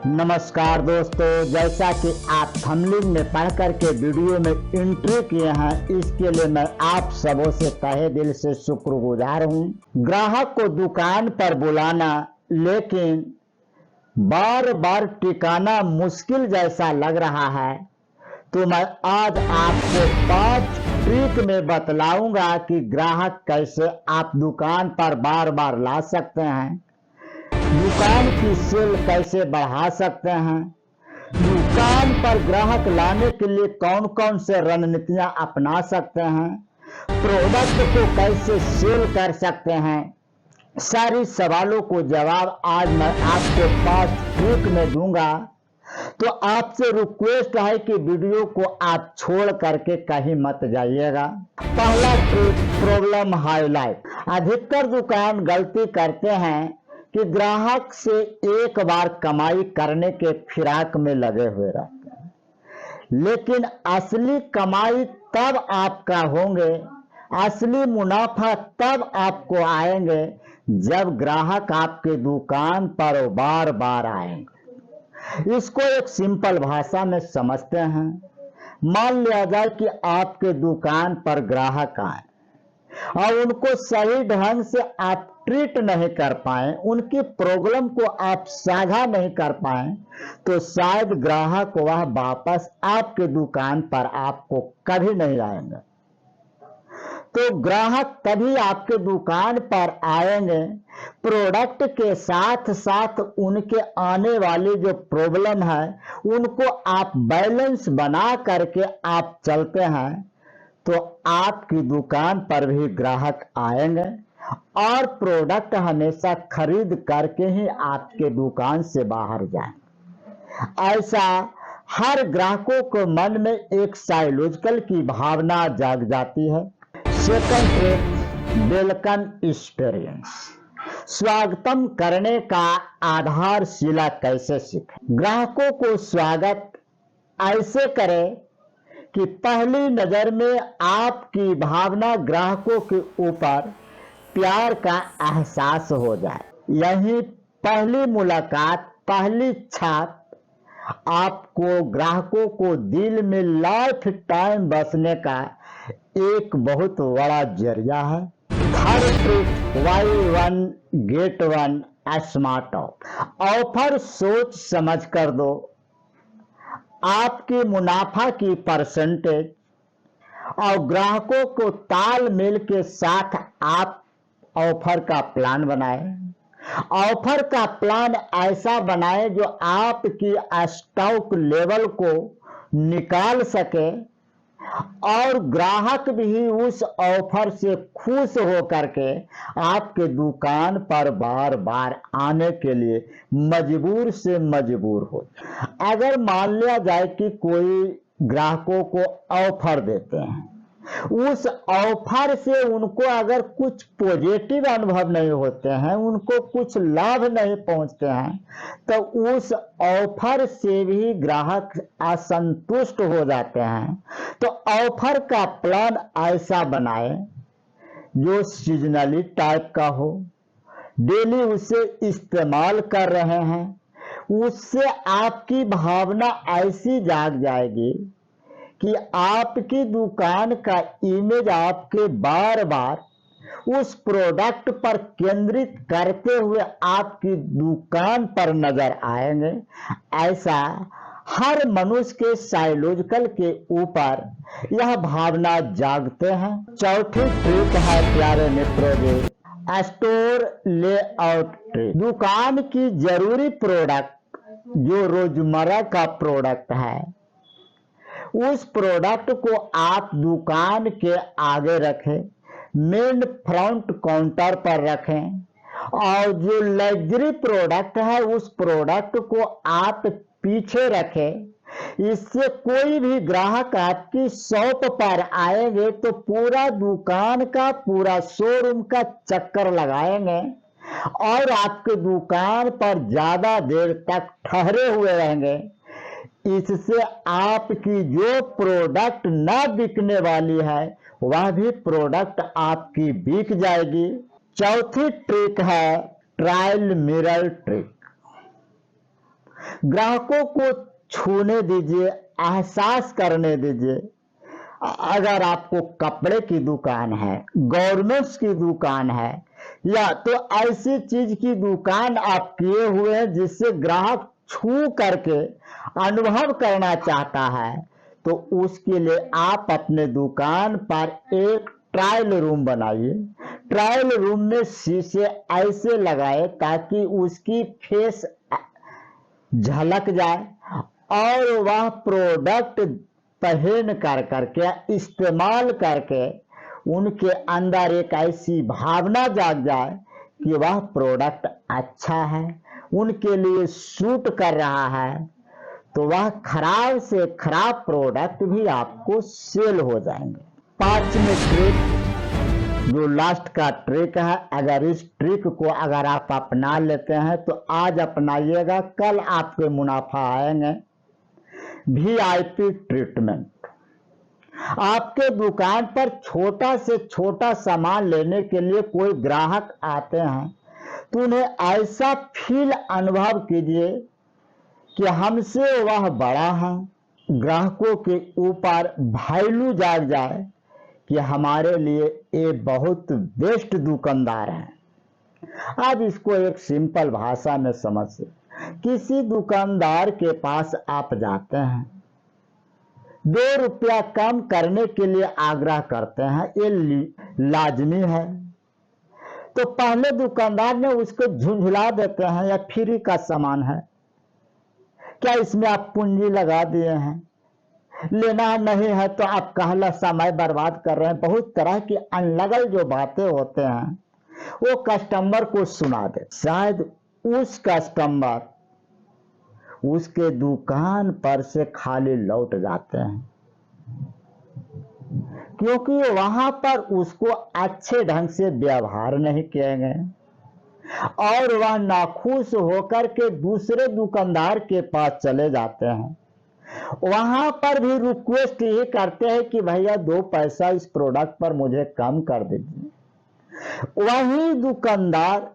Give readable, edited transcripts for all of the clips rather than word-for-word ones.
नमस्कार दोस्तों, जैसा कि आप थंबनेल में पढ़ करके वीडियो में एंट्री किए हैं, इसके लिए मैं आप सबों से तहे दिल से शुक्रगुजार हूं। ग्राहक को दुकान पर बुलाना लेकिन बार बार टिकाना मुश्किल जैसा लग रहा है, तो मैं आज आपको 5 ट्रिक में बतलाऊंगा कि ग्राहक कैसे आप दुकान पर बार बार ला सकते हैं, दुकान की सेल कैसे बढ़ा सकते हैं, दुकान पर ग्राहक लाने के लिए कौन कौन से रणनीतियां अपना सकते हैं, प्रोडक्ट को कैसे सेल कर सकते हैं। सारी सवालों को जवाब आज मैं आपको 5 ट्रिक में दूंगा। तो आपसे रिक्वेस्ट है कि वीडियो को आप छोड़ करके कहीं मत जाइएगा। पहला ट्रिक, प्रॉब्लम हाईलाइट। अधिकतर दुकान गलती करते हैं कि ग्राहक से एक बार कमाई करने के फिराक में लगे हुए रहते हैं, लेकिन असली कमाई तब आपका होंगे, असली मुनाफा तब आपको आएंगे जब ग्राहक आपके दुकान पर बार बार आएंगे। इसको एक सिंपल भाषा में समझते हैं। मान लिया जाए कि आपके दुकान पर ग्राहक आए और उनको सही ढंग से आप ट्रीट नहीं कर पाए, उनकी प्रॉब्लम को आप साझा नहीं कर पाए, तो शायद ग्राहक वह वापस आपके दुकान पर आपको कभी नहीं आएंगे। तो ग्राहक तभी आपके दुकान पर आएंगे प्रोडक्ट के साथ साथ उनके आने वाली जो प्रॉब्लम है उनको आप बैलेंस बना करके आप चलते हैं, तो आपकी दुकान पर भी ग्राहक आएंगे और प्रोडक्ट हमेशा खरीद करके ही आपके दुकान से बाहर जाएं। ऐसा हर ग्राहकों को मन में एक साइकोलॉजिकल की भावना जाग जाती है। Second trick, welcome experience. स्वागतम करने का आधारशिला कैसे सीखें। ग्राहकों को स्वागत ऐसे करें कि पहली नजर में आपकी भावना ग्राहकों के ऊपर प्यार का एहसास हो जाए। यही पहली मुलाकात, पहली छाप आपको ग्राहकों को दिल में लाइफ टाइम बसने का एक बहुत बड़ा जरिया है। Third trick, by one get one smart offer सोच समझ कर दो। आपके मुनाफा की परसेंटेज और ग्राहकों को तालमेल के साथ आप ऑफर का प्लान बनाएं। ऑफर का प्लान ऐसा बनाएं जो आपकी स्टॉक लेवल को निकाल सके और ग्राहक भी उस ऑफर से खुश हो करके आपके दुकान पर बार बार आने के लिए मजबूर से मजबूर हो। अगर मान लिया जाए कि कोई ग्राहकों को ऑफर देते हैं, उस ऑफर से उनको अगर कुछ पॉजिटिव अनुभव नहीं होते हैं, उनको कुछ लाभ नहीं पहुंचते हैं, तो उस ऑफर से भी ग्राहक असंतुष्ट हो जाते हैं। तो ऑफर का प्लान ऐसा बनाए जो सीजनली टाइप का हो, डेली उसे इस्तेमाल कर रहे हैं, उससे आपकी भावना ऐसी जाग जाएगी कि आपकी दुकान का इमेज आपके बार बार उस प्रोडक्ट पर केंद्रित करते हुए आपकी दुकान पर नजर आएंगे। ऐसा हर मनुष्य के साइकोलॉजिकल के ऊपर यह भावना जागते हैं। चौथी ट्रिक है प्यारे मित्रों जी, स्टोर लेआउट ट्रिक। दुकान की जरूरी प्रोडक्ट जो रोजमर्रा का प्रोडक्ट है, उस प्रोडक्ट को आप दुकान के आगे रखें, मेन फ्रंट काउंटर पर रखें, और जो लग्जरी प्रोडक्ट है उस प्रोडक्ट को आप पीछे रखें। इससे कोई भी ग्राहक आपकी शॉप पर आएंगे तो पूरा दुकान का, पूरा शोरूम का चक्कर लगाएंगे और आपके दुकान पर ज्यादा देर तक ठहरे हुए रहेंगे। इससे आपकी जो प्रोडक्ट ना बिकने वाली है वह भी प्रोडक्ट आपकी बिक जाएगी। चौथी ट्रिक है ट्रायल मिरर ट्रिक। ग्राहकों को छूने दीजिए, एहसास करने दीजिए। अगर आपको कपड़े की दुकान है, गारमेंट्स की दुकान है, या तो ऐसी चीज की दुकान आप किए हुए हैं जिससे ग्राहक छू करके अनुभव करना चाहता है, तो उसके लिए आप अपने दुकान पर एक ट्रायल रूम बनाइए। ट्रायल रूम में शीशे ऐसे लगाए ताकि उसकी फेस झलक जाए और वह प्रोडक्ट पहन कर करके इस्तेमाल करके उनके अंदर एक ऐसी भावना जाग जाए कि वह प्रोडक्ट अच्छा है, उनके लिए सूट कर रहा है, तो वह खराब से खराब प्रोडक्ट भी आपको सेल हो जाएंगे। 5वें ट्रिक, जो लास्ट का ट्रिक है, अगर इस ट्रिक को अगर आप अपना लेते हैं तो आज अपनाइएगा, कल आपके मुनाफा आएंगे। VIP treatment. आपके दुकान पर छोटा से छोटा सामान लेने के लिए कोई ग्राहक आते हैं तो उन्हें ऐसा फील अनुभव कीजिए कि हमसे वह बड़ा है। ग्राहकों के ऊपर वैल्यू जाग जाए कि हमारे लिए ये बहुत बेस्ट दुकानदार है। आज इसको एक सिंपल भाषा में समझिए। किसी दुकानदार के पास आप जाते हैं, 2 रुपया कम करने के लिए आग्रह करते हैं, ये लाजमी है। तो पहले दुकानदार ने उसको झुंझुला देते हैं, या फ्री का सामान है, क्या इसमें आप पूंजी लगा दिए हैं, लेना नहीं है तो आप कहला समय बर्बाद कर रहे हैं। बहुत तरह की अनलगल जो बातें होते हैं वो कस्टमर को सुना दे। शायद उस कस्टमर उसके दुकान पर से खाली लौट जाते हैं, क्योंकि वहां पर उसको अच्छे ढंग से व्यवहार नहीं किए गए और वह नाखुश होकर के दूसरे दुकानदार के पास चले जाते हैं। वहां पर भी रिक्वेस्ट ये करते हैं कि भैया 2 पैसा इस प्रोडक्ट पर मुझे कम कर दीजिए। वही दुकानदार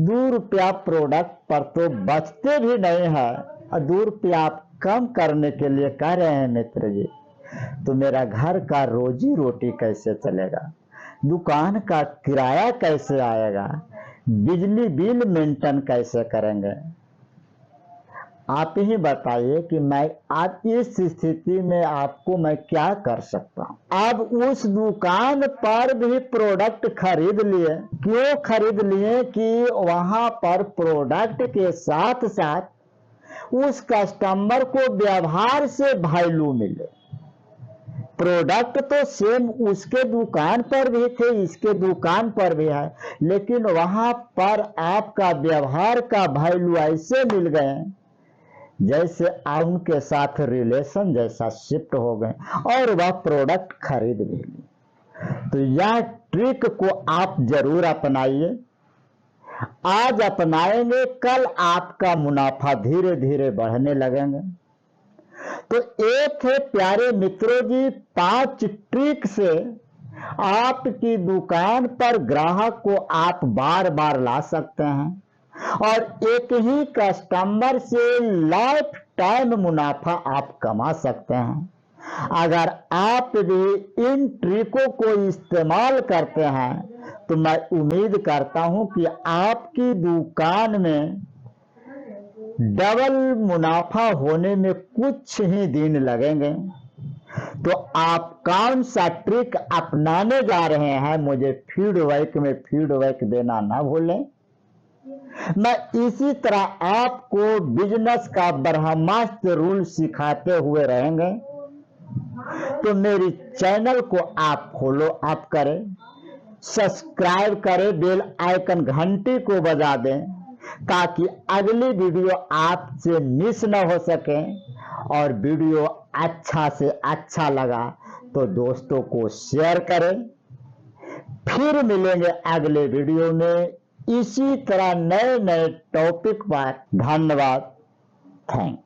2 रुपया प्रोडक्ट पर तो बचते भी नहीं है, और 2 रुपया आप कम करने के लिए कह रहे हैं मित्र जी, तो मेरा घर का रोजी रोटी कैसे चलेगा, दुकान का किराया कैसे आएगा, बिजली बिल मेंटेन कैसे करेंगे। आप ही बताइए कि मैं आज इस स्थिति में आपको मैं क्या कर सकता हूं। अब उस दुकान पर भी प्रोडक्ट खरीद लिए। क्यों खरीद लिए? कि वहां पर प्रोडक्ट के साथ साथ उस कस्टमर को व्यवहार से वैल्यू मिले। प्रोडक्ट तो सेम उसके दुकान पर भी थे, इसके दुकान पर भी है, लेकिन वहां पर आपका व्यवहार का वैल्यू ऐसे मिल गए जैसे उनके साथ रिलेशन जैसा शिफ्ट हो गए और वह प्रोडक्ट खरीद भी ली। तो यह ट्रिक को आप जरूर अपनाइए। आज अपनाएंगे, कल आपका मुनाफा धीरे धीरे बढ़ने लगेंगे। तो एक है प्यारे मित्रों जी, 5 ट्रिक से आपकी दुकान पर ग्राहक को आप बार बार ला सकते हैं और एक ही कस्टमर से लाइफ टाइम मुनाफा आप कमा सकते हैं। अगर आप भी इन ट्रिकों को इस्तेमाल करते हैं तो मैं उम्मीद करता हूं कि आपकी दुकान में डबल मुनाफा होने में कुछ ही दिन लगेंगे। तो आप कौन सा ट्रिक अपनाने जा रहे हैं, मुझे फीडबैक में फीडबैक देना ना भूलें। मैं इसी तरह आपको बिजनेस का ब्रह्मास्त्र रूल सिखाते हुए रहेंगे। तो मेरी चैनल को आप फॉलो अप करें, सब्सक्राइब करें, बेल आइकन घंटी को बजा दें ताकि अगली वीडियो आपसे मिस न हो सके। और वीडियो अच्छा से अच्छा लगा तो दोस्तों को शेयर करें। फिर मिलेंगे अगले वीडियो में इसी तरह नए नए टॉपिक पर। धन्यवाद। Thank you.